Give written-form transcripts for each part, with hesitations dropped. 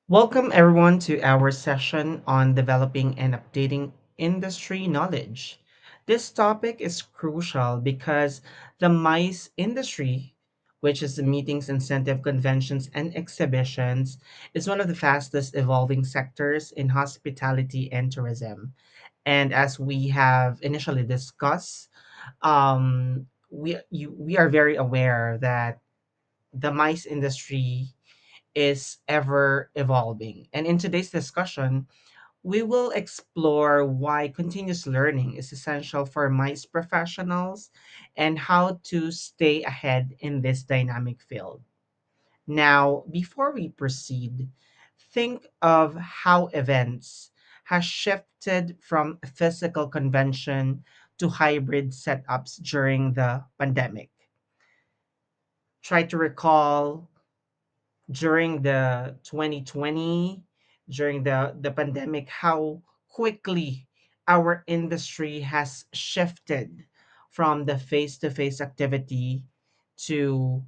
Welcome everyone to our session on developing and updating industry knowledge. This topic is crucial because the MICE industry, which is the meetings, incentive, conventions, and exhibitions, is one of the fastest evolving sectors in hospitality and tourism. And as we have initially discussed, we are very aware that the MICE industry is ever evolving. And in today's discussion, we will explore why continuous learning is essential for MICE professionals and how to stay ahead in this dynamic field. Now, before we proceed, think of how events has shifted from physical convention to hybrid setups during the pandemic. Try to recall during the 2020, during the pandemic, how quickly our industry has shifted from the face-to-face activity to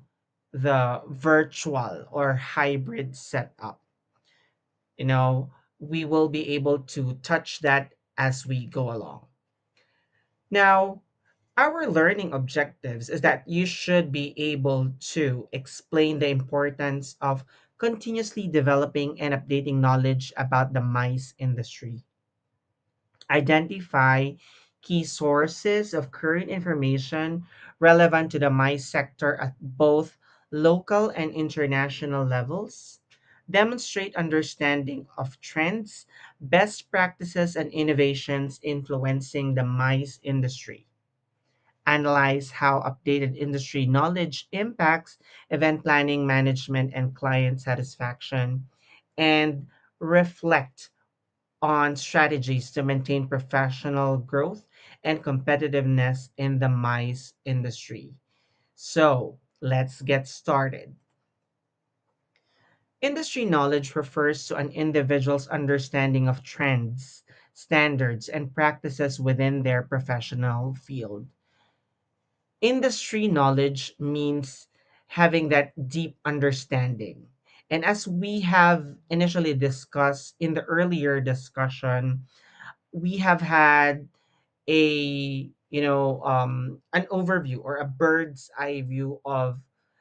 the virtual or hybrid setup. You know, we will be able to touch that as we go along. Now, our learning objectives is that you should be able to explain the importance of continuously developing and updating knowledge about the mice industry. Identify key sources of current information relevant to the mice sector at both local and international levels. Demonstrate understanding of trends, best practices, and innovations influencing the mice industry. Analyze how updated industry knowledge impacts event planning, management, and client satisfaction, and reflect on strategies to maintain professional growth and competitiveness in the MICE industry. So, let's get started. Industry knowledge refers to an individual's understanding of trends, standards, and practices within their professional field. Industry knowledge means having that deep understanding. And as we have initially discussed in the earlier discussion, we have had a an overview or a bird's eye view of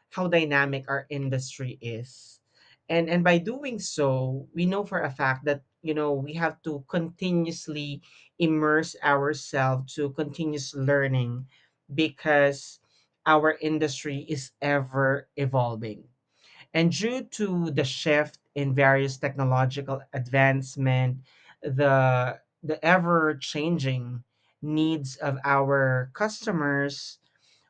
how dynamic our industry is. And by doing so, we know for a fact that we have to continuously immerse ourselves to continuous learning because our industry is ever evolving. And due to the shift in various technological advancement, the ever changing needs of our customers,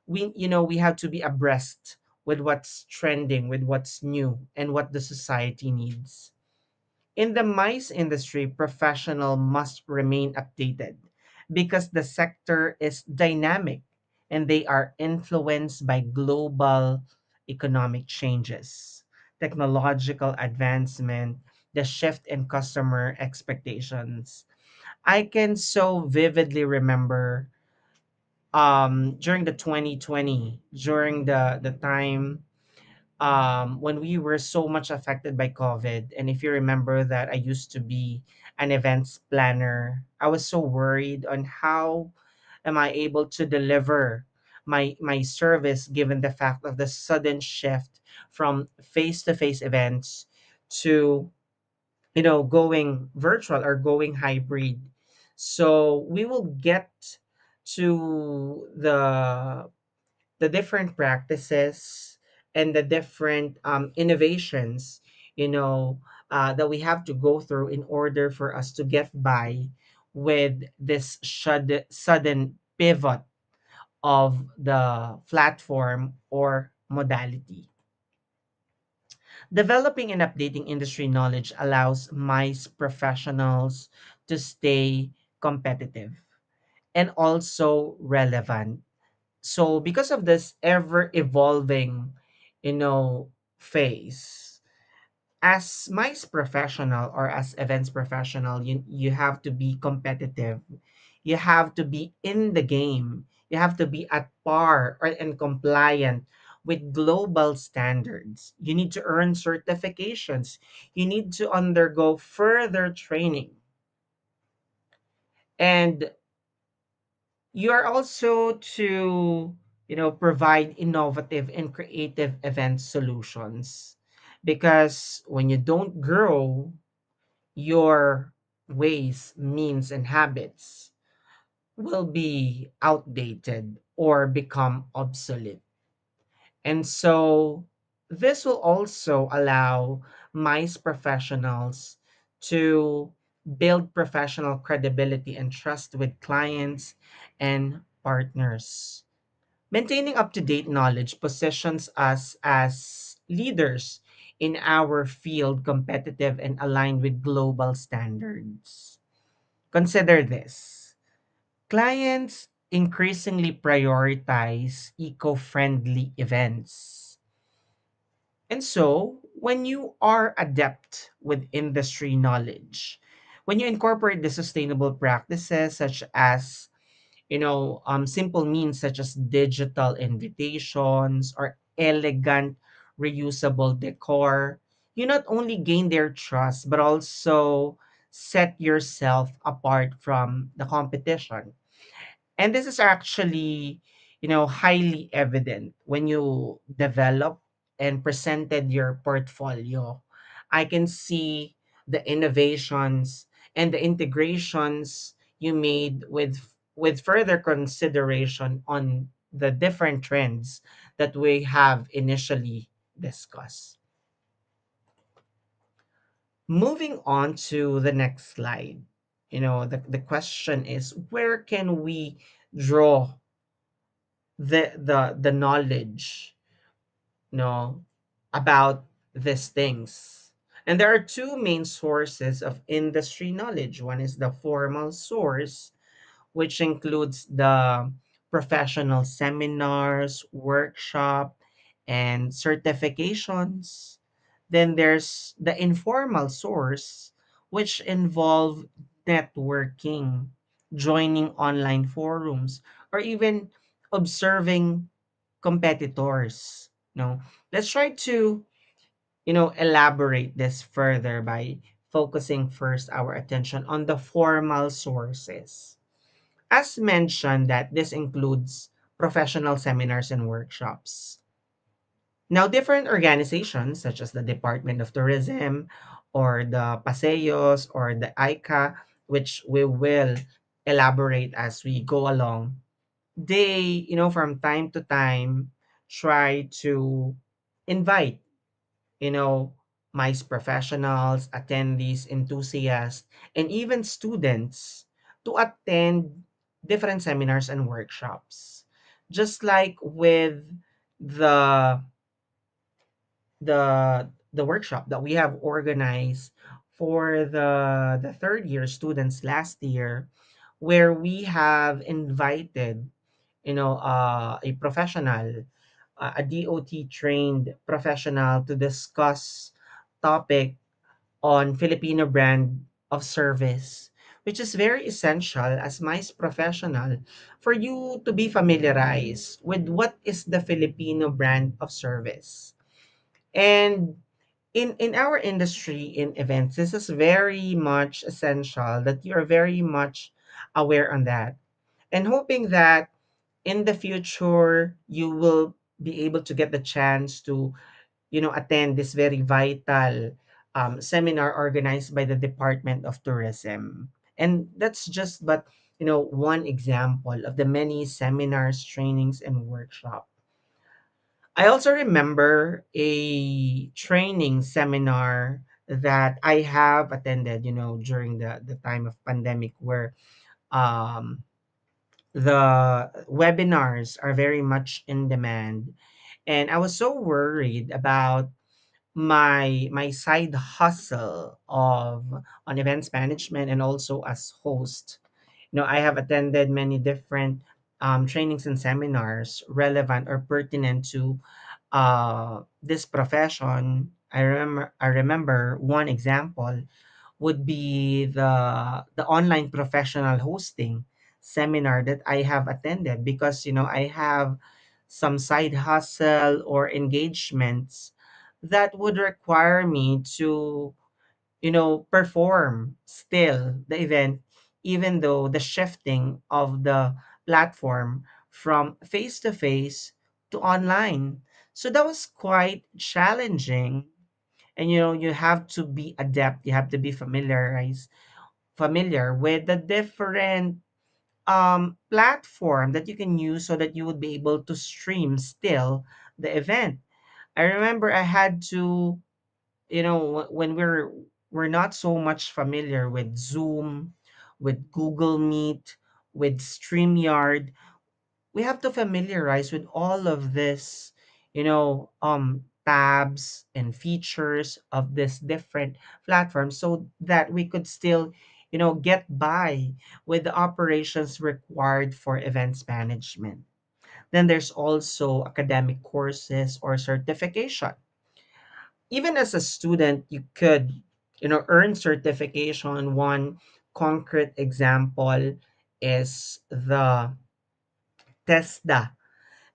we have to be abreast with what's trending, with what's new, and what the society needs. In the mice industry, professional must remain updated because the sector is dynamic and they are influenced by global economic changes, technological advancement, the shift in customer expectations. I can so vividly remember during the 2020, during the time when we were so much affected by COVID. And if you remember that I used to be an events planner, I was so worried on how am I able to deliver my service given the fact of the sudden shift from face-to-face events to going virtual or going hybrid. So we will get to the different practices and the different innovations, that we have to go through in order for us to get by with this sudden pivot of the platform or modality. Developing and updating industry knowledge allows MICE professionals to stay competitive and also relevant. So because of this ever evolving, phase, as MICE professional or as events professional, you have to be competitive. You have to be in the game. You have to be at par or and compliant with global standards. You need to earn certifications. You need to undergo further training. And you are also to, provide innovative and creative event solutions. Because when you don't grow, your ways, means, and habits will be outdated or become obsolete. And so this will also allow MICE professionals to build professional credibility and trust with clients and partners. Maintaining up to date knowledge positions us as leaders in our field, competitive and aligned with global standards. Consider this: clients increasingly prioritize eco friendly events. And so, when you are adept with industry knowledge, when you incorporate the sustainable practices such as, simple means such as digital invitations or elegant reusable decor, you not only gain their trust but also set yourself apart from the competition. And this is actually, highly evident when you develop and presented your portfolio. I can see the innovations and the integrations you made with further consideration on the different trends that we have initially discussed. Moving on to the next slide. The question is, where can we draw the knowledge, you know about these things? And there are two main sources of industry knowledge. One is the formal source, which includes the professional seminars, workshop, and certifications. Then there's the informal source, which involve networking, joining online forums, or even observing competitors. Let's try to, elaborate this further by focusing first our attention on the formal sources. As mentioned, that this includes professional seminars and workshops. Now, different organizations such as the Department of Tourism or the Paseos or the ICA, which we will elaborate as we go along, they, from time to time try to invite, you know, MICE professionals, attendees, enthusiasts, and even students to attend different seminars and workshops. Just like with the the workshop that we have organized for the third year students last year, where we have invited, a professional, a DOT trained professional to discuss topic on Filipino brand of service, which is very essential as MICE professional for you to be familiarized with what is the Filipino brand of service. And in our industry, in events, this is very much essential that you are very much aware on that, and hoping that in the future you will be able to get the chance to, attend this very vital seminar organized by the Department of Tourism. And that's just but, one example of the many seminars, trainings, and workshops. I also remember a training seminar that I have attended, during the time of pandemic, where um, the webinars are very much in demand. And I was so worried about my side hustle of on events management and also as host. I have attended many different trainings and seminars relevant or pertinent to this profession. I remember one example would be the online professional hosting seminar that I have attended, because I have some side hustle or engagements that would require me to, perform still the event, even though the shifting of the platform from face to face to online. So that was quite challenging. And you have to be adept, you have to be familiar with the different platform that you can use so that you would be able to stream still the event. I remember I had to, when we're not so much familiar with Zoom, with Google Meet, with StreamYard, we have to familiarize with all of this, tabs and features of this different platforms so that we could still, get by with the operations required for events management. Then there's also academic courses or certification. Even as a student, you could, earn certification. One concrete example is the TESDA,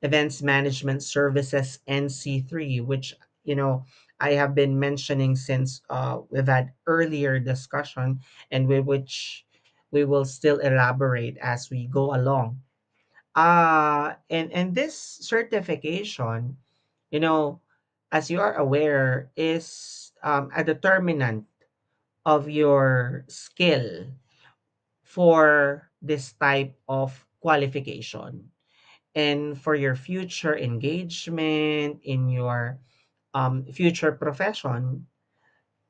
Events Management Services NC3, which, you know, I have been mentioning since we've had earlier discussion, and which we will still elaborate as we go along. And this certification, you know, as you are aware, is a determinant of your skill for this type of qualification and for your future engagement in your future profession.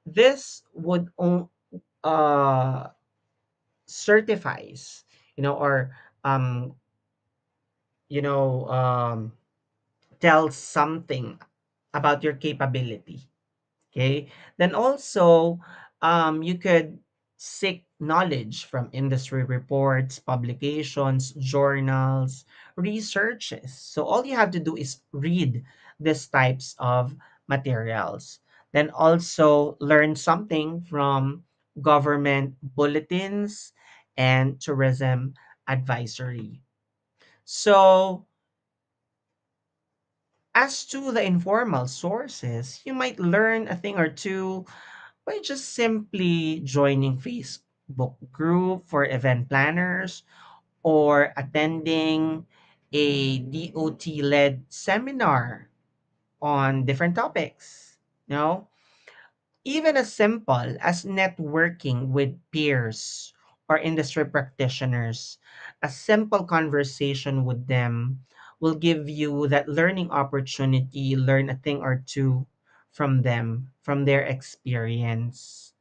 This would uh, certifies, or um, you know um, tells something about your capability. Okay. Then also, you could seek knowledge from industry reports, publications, journals, researches. So all you have to do is read these types of materials. Then also learn something from government bulletins and tourism advisory. So as to the informal sources, you might learn a thing or two by just simply joining Facebook group for event planners or attending a DOT-led seminar on different topics. You know, even as simple as networking with peers or industry practitioners, a simple conversation with them will give you that learning opportunity, learn a thing or two from them, from their experience.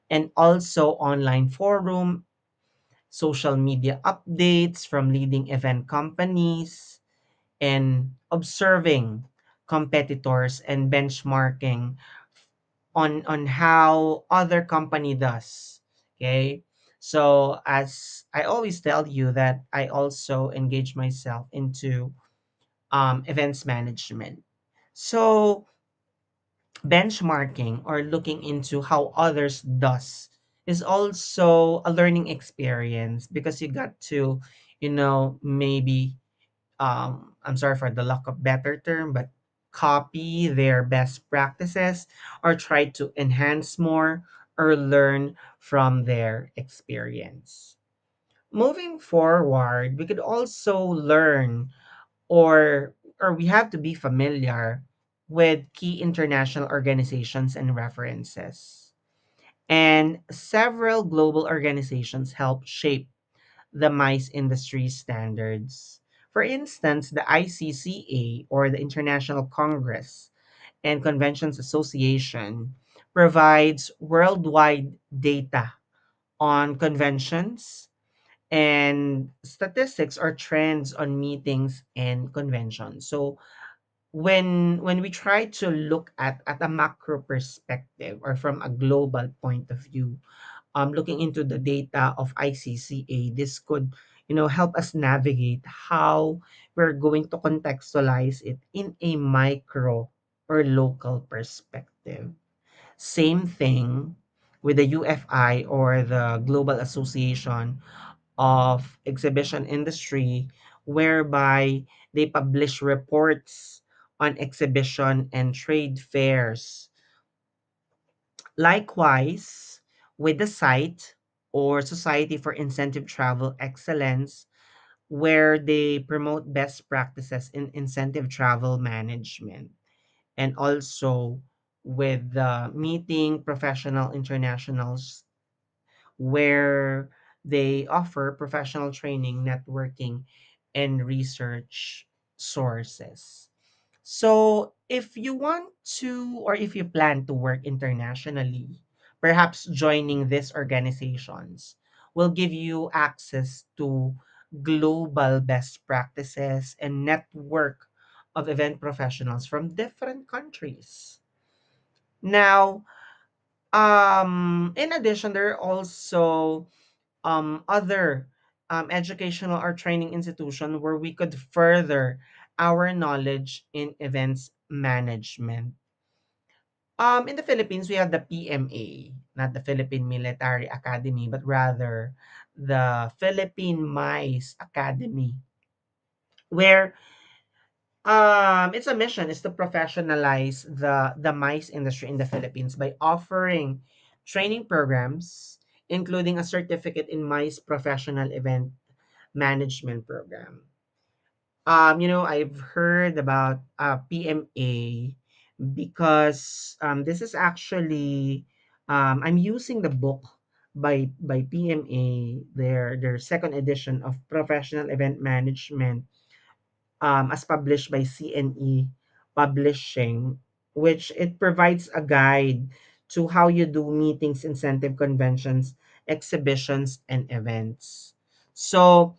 And also online forum, social media updates from leading event companies, and observing competitors and benchmarking on how other company does. Okay, so as I always tell you that I also engage myself into events management. So benchmarking or looking into how others does is also a learning experience because you got to, maybe, I'm sorry for the lack of better term, but copy their best practices or try to enhance more or learn from their experience. Moving forward, we could also learn or we have to be familiar with key international organizations and references. And several global organizations help shape the mice industry standards. For instance, the ICCA, or the International Congress and Conventions Association, provides worldwide data on conventions and statistics or trends on meetings and conventions. So when we try to look at a macro perspective or from a global point of view, looking into the data of ICCA, this could, help us navigate how we're going to contextualize it in a micro or local perspective. Same thing with the UFI, or the Global Association of Exhibition Industry, whereby They publish reports on exhibition and trade fairs. Likewise, with the site or Society for Incentive Travel Excellence, where they promote best practices in incentive travel management, and also with the meeting professional internationals, where they offer professional training, networking, and research sources. So, if you want to, or if you plan to work internationally, perhaps joining these organizations will give you access to global best practices and network of event professionals from different countries. Now, in addition, there are also other educational or training institution where we could further our knowledge in events management. In the Philippines, we have the PMA, not the Philippine Military Academy, but rather the Philippine MICE Academy, where its a mission is to professionalize the MICE industry in the Philippines by offering training programs, including a certificate in MICE professional event management program. I've heard about PMA because this is actually I'm using the book by PMA, their second edition of Professional Event Management, as published by CNE Publishing, which it provides a guide to how you do meetings, incentive conventions, exhibitions, and events. So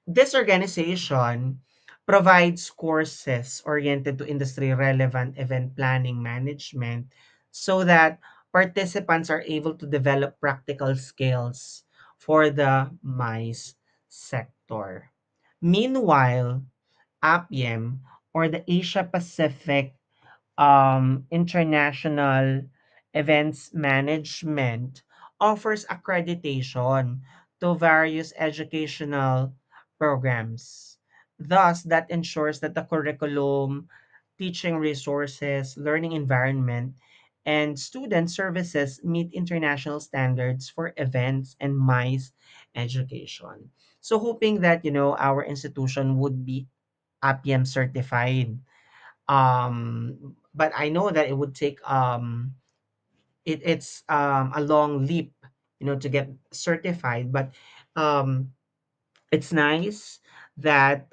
this organization provides courses oriented to industry relevant event planning management so that participants are able to develop practical skills for the MICE sector. Meanwhile, APIEM, or the Asia Pacific International Events Management, offers accreditation to various educational programs. Thus, that ensures that the curriculum, teaching resources, learning environment, and student services meet international standards for events and MICE education. So hoping that, our institution would be APIEM certified. But I know that it would take it's a long leap, to get certified. But um, it's nice that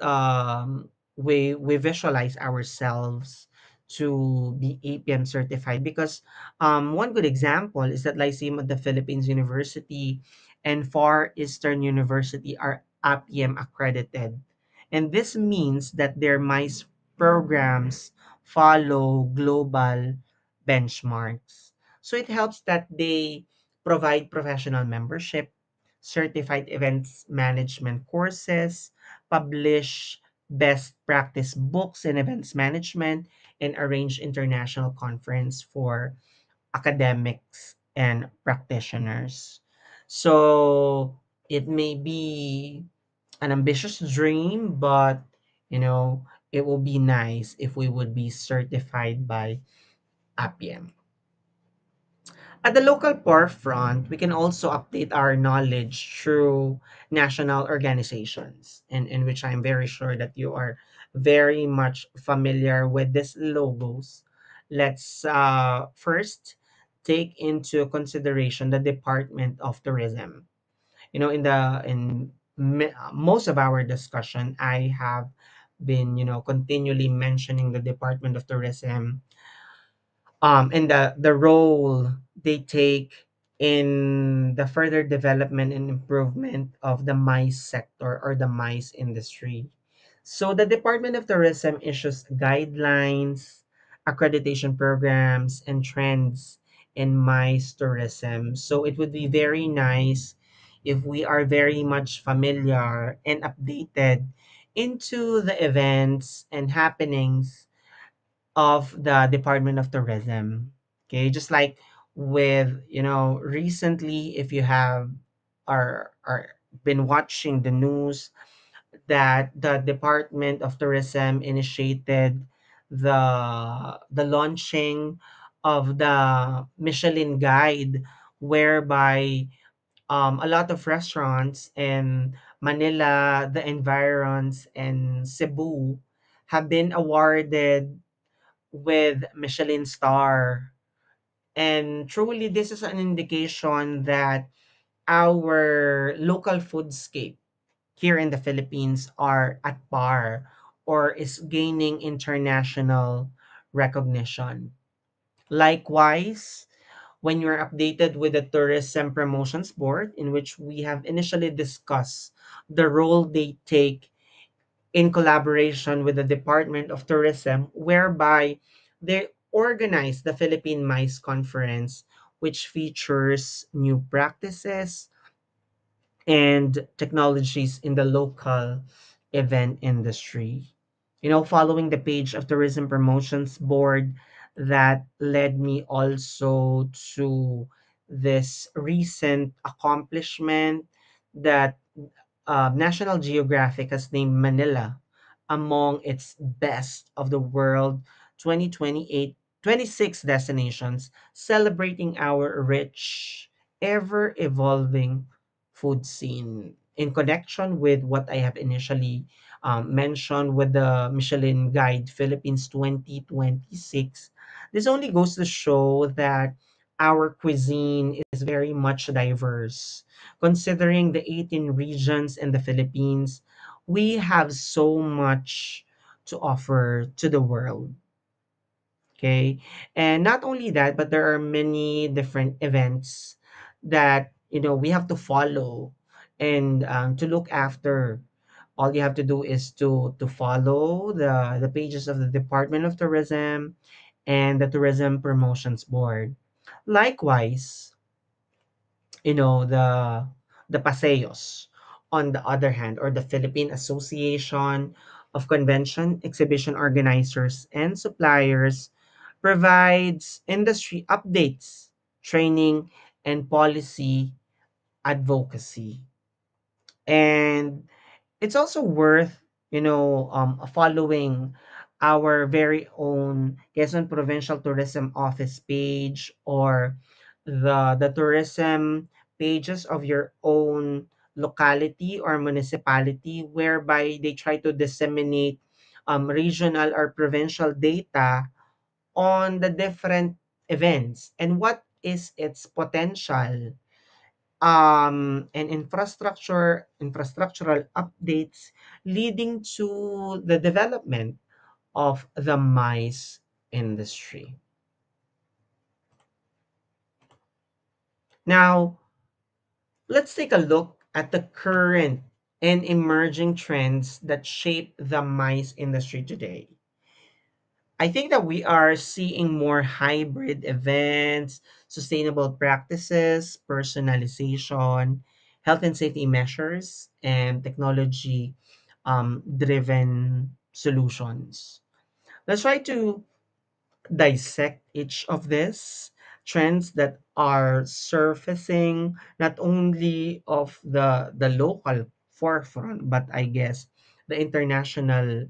we visualize ourselves to be APM certified, because one good example is that Lyceum of the Philippines University and Far Eastern University are APM accredited. And this means that their MICE programs follow global benchmarks. So it helps that they provide professional membership, certified events management courses, publish best practice books in events management, and arrange international conference for academics and practitioners. So it may be an ambitious dream, but it will be nice if we would be certified by APM. At the local forefront, we can also update our knowledge through national organizations, in which I'm very sure that you are very much familiar with these logos. Let's first take into consideration the Department of Tourism. In most of our discussion, I have been, continually mentioning the Department of Tourism, and the role they take in the further development and improvement of the MICE sector or the MICE industry. So the Department of Tourism issues guidelines, accreditation programs, and trends in MICE tourism. So it would be very nice if we are very much familiar and updated into the events and happenings of the Department of Tourism. Okay, just like with, recently, if you have are been watching the news, that the Department of Tourism initiated the launching of the Michelin Guide, whereby a lot of restaurants in Manila, the environs, and Cebu have been awarded with Michelin star. And truly, this is an indication that our local foodscape here in the Philippines are at par or is gaining international recognition. Likewise, when you're updated with the Tourism Promotions Board, in which we have initially discussed the role they take in collaboration with the Department of Tourism, whereby they organize the Philippine MICE conference, which features new practices and technologies in the local event industry. Following the page of Tourism Promotions Board, that led me also to this recent accomplishment that National Geographic has named Manila among its best of the world 2028 26 destinations, celebrating our rich, ever evolving food scene. In connection with what I have initially mentioned with the Michelin Guide Philippines 2026, this only goes to show that our cuisine is very much diverse. Considering the 18 regions in the Philippines, we have so much to offer to the world. Okay. And not only that, but there are many different events that, we have to follow and to look after. All you have to do is to follow the pages of the Department of Tourism and the Tourism Promotions Board. Likewise, the paseos on the other hand, or the Philippine Association of Convention Exhibition Organizers and Suppliers, provides industry updates, training, and policy advocacy. And it's also worth, following our very own Quezon Provincial Tourism Office page, or the tourism pages of your own locality or municipality, whereby they try to disseminate regional or provincial data on the different events and what is its potential, and infrastructural updates leading to the development of the mice industry. Now, let's take a look at the current and emerging trends that shape the mice industry today. I think that we are seeing more hybrid events, sustainable practices, personalization, health and safety measures, and technology driven solutions. Let's try to dissect each of these trends that are surfacing not only of the local forefront, but I guess the international,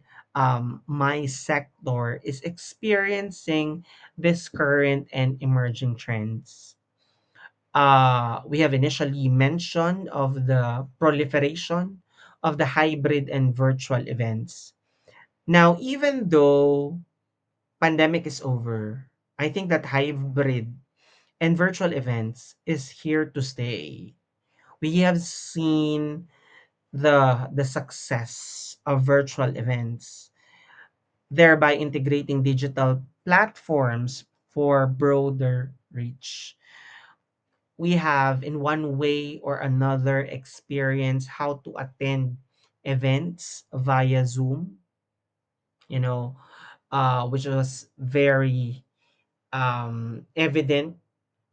my sector is experiencing this current and emerging trends. We have initially mentioned of the proliferation of the hybrid and virtual events. Now, even though pandemic is over, I think that hybrid and virtual events is here to stay. We have seen the success of virtual events, thereby integrating digital platforms for broader reach. We have in one way or another experienced how to attend events via Zoom, you know, which was very evident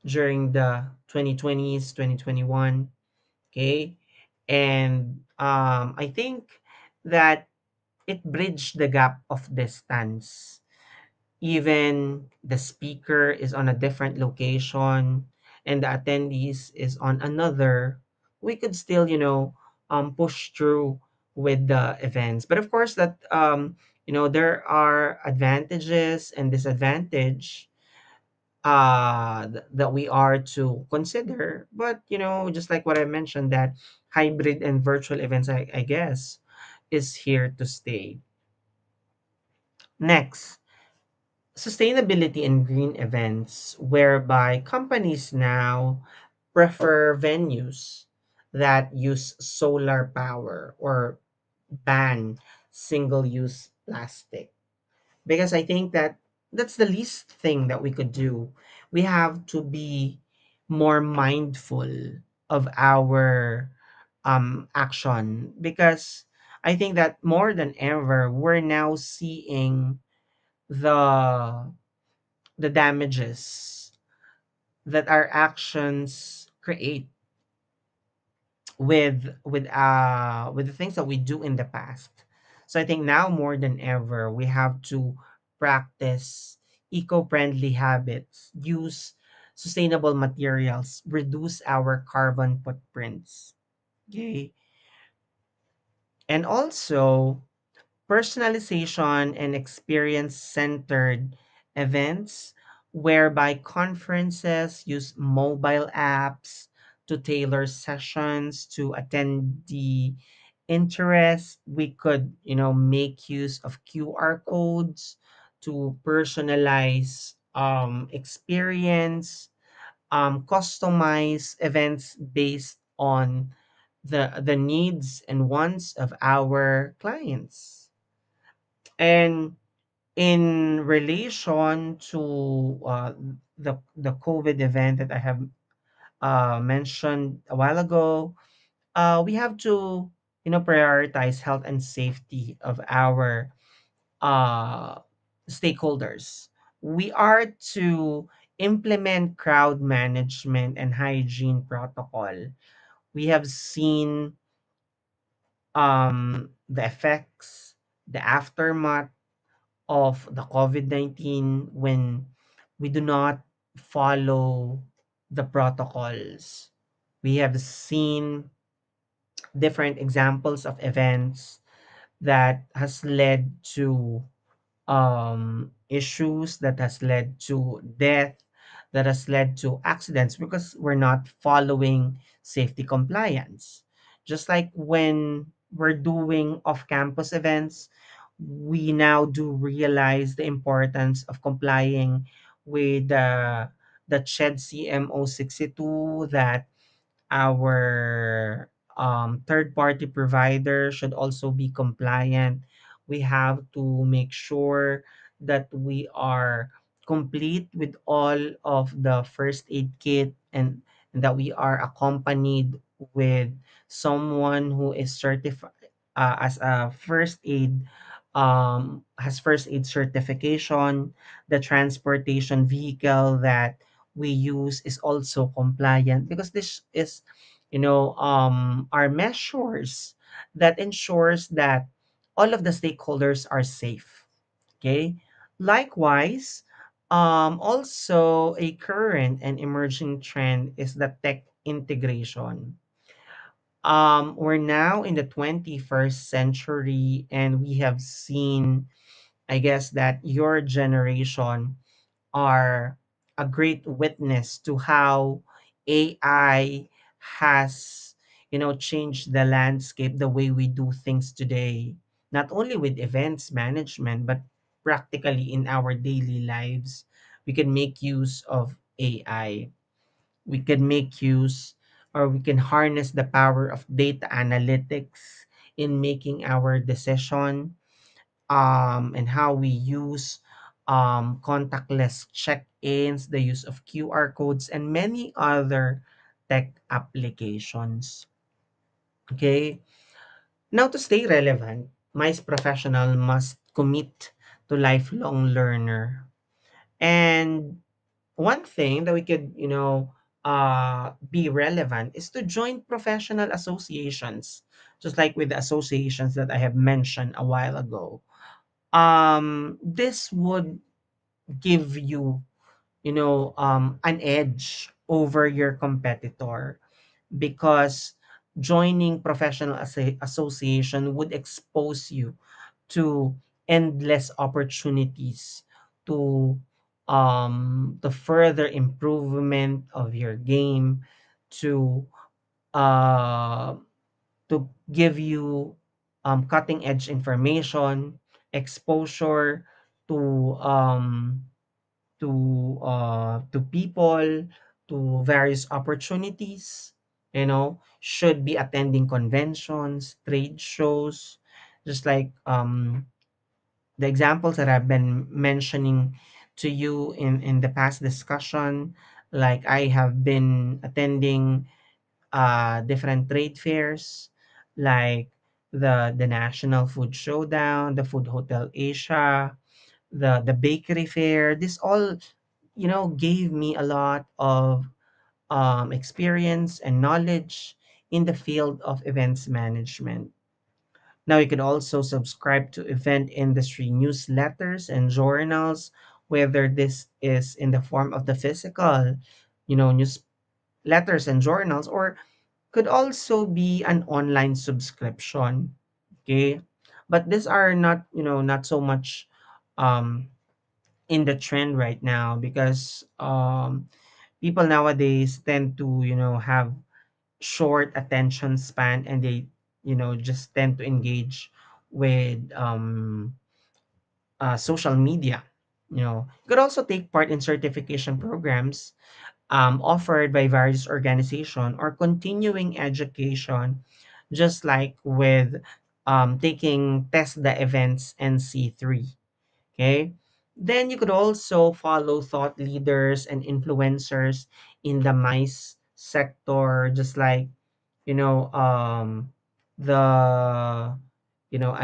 during the 2020s, 2021. Okay. And I think that it bridged the gap of distance. Even the speaker is on a different location and the attendees is on another. We could still, push through with the events. But of course, that there are advantages and disadvantage that we are to consider. But just like what I mentioned, that hybrid and virtual events, I guess, is here to stay. Next, sustainability and green events, whereby companies now prefer venues that use solar power or ban single use plastic. Because I think that that's the least thing that we could do. We have to be more mindful of our action, because I think that more than ever we're now seeing the damages that our actions create with the things that we do in the past. So I think now more than ever we have to practice eco-friendly habits, use sustainable materials, reduce our carbon footprints. Okay. And also personalization and experience centered events, whereby conferences use mobile apps to tailor sessions to attendee interest. We could make use of QR codes to personalize experience, customize events based on the needs and wants of our clients. And in relation to the COVID event that I have mentioned a while ago, we have to prioritize health and safety of our uh, stakeholders. We are to implement crowd management and hygiene protocol. We have seen the effects, the aftermath of the COVID-19 when we do not follow the protocols. We have seen different examples of events that has led to issues, that has led to death, that has led to accidents because we're not following safety compliance. Just like when we're doing off campus events, we now do realize the importance of complying with the CHED CMO 62, that our third party provider should also be compliant. We have to make sure that we are complete with all of the first aid kit, and that we are accompanied with someone who is certified as a first aid, has first aid certification. The transportation vehicle that we use is also compliant, because this is are measures that ensures that all of the stakeholders are safe. Okay. Likewise, also a current and emerging trend is the tech integration. We're now in the 21st century, and we have seen, I guess, that your generation are a great witness to how AI has, changed the landscape, the way we do things today, not only with events management, but practically in our daily lives. We can make use of AI. We can make use, or we can harness the power of data analytics in making our decision, and how we use contactless check-ins, the use of QR codes, and many other tech applications. Okay. Now, to stay relevant, MICE professional must commit to lifelong learner. And one thing that we could, be relevant is to join professional associations, just like with the associations that I have mentioned a while ago. This would give you, an edge over your competitor, because joining professional association would expose you to endless opportunities to further improvement of your game, to uh to give you cutting edge information, exposure to to people, to various opportunities, should be attending conventions, trade shows, just like the examples that I've been mentioning to you in the past discussion. Like I have been attending different trade fairs, like the National Food Showdown, the Food Hotel Asia, the bakery fair. This all, gave me a lot of experience and knowledge in the field of events management. Now you can also subscribe to event industry newsletters and journals, whether this is in the form of the physical, newsletters and journals, or could also be an online subscription. Okay. But these are not, not so much um, in the trend right now, because people nowadays tend to, have short attention span, and they, just tend to engage with social media. You could also take part in certification programs offered by various organizations, or continuing education, just like with taking test the events NC3. Okay. Then you could also follow thought leaders and influencers in the MICE sector, just like, you know, um, I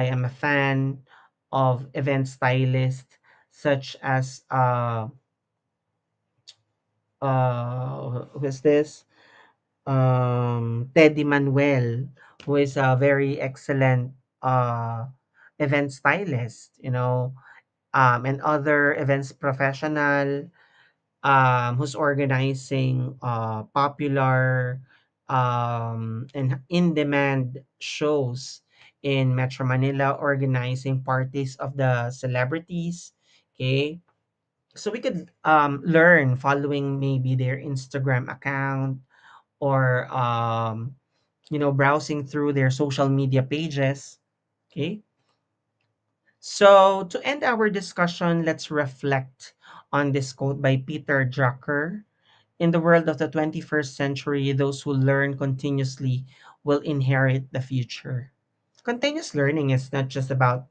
am a fan of event stylists such as, who is this? Teddy Manuel, who is a very excellent uh, event stylist, and other events professional who's organizing popular and in-demand shows in Metro Manila, organizing parties of the celebrities. Okay, so we could learn following maybe their Instagram account, or browsing through their social media pages. Okay, so to end our discussion, let's reflect on this quote by Peter Drucker. In the world of the 21st century, those who learn continuously will inherit the future. Continuous learning is not just about,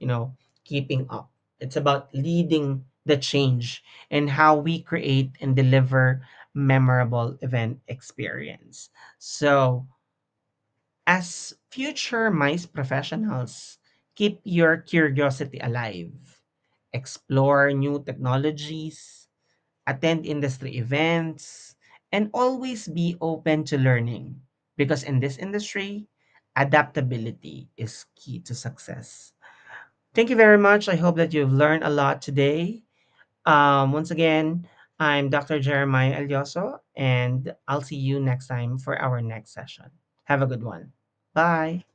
keeping up. It's about leading the change and how we create and deliver memorable event experience. So, as future MICE professionals, keep your curiosity alive. Explore new technologies, attend industry events, and always be open to learning, because in this industry, adaptability is key to success. Thank you very much. I hope that you've learned a lot today. Once again, I'm Dr. Jeremiah Elioso, and I'll see you next time for our next session. Have a good one. Bye.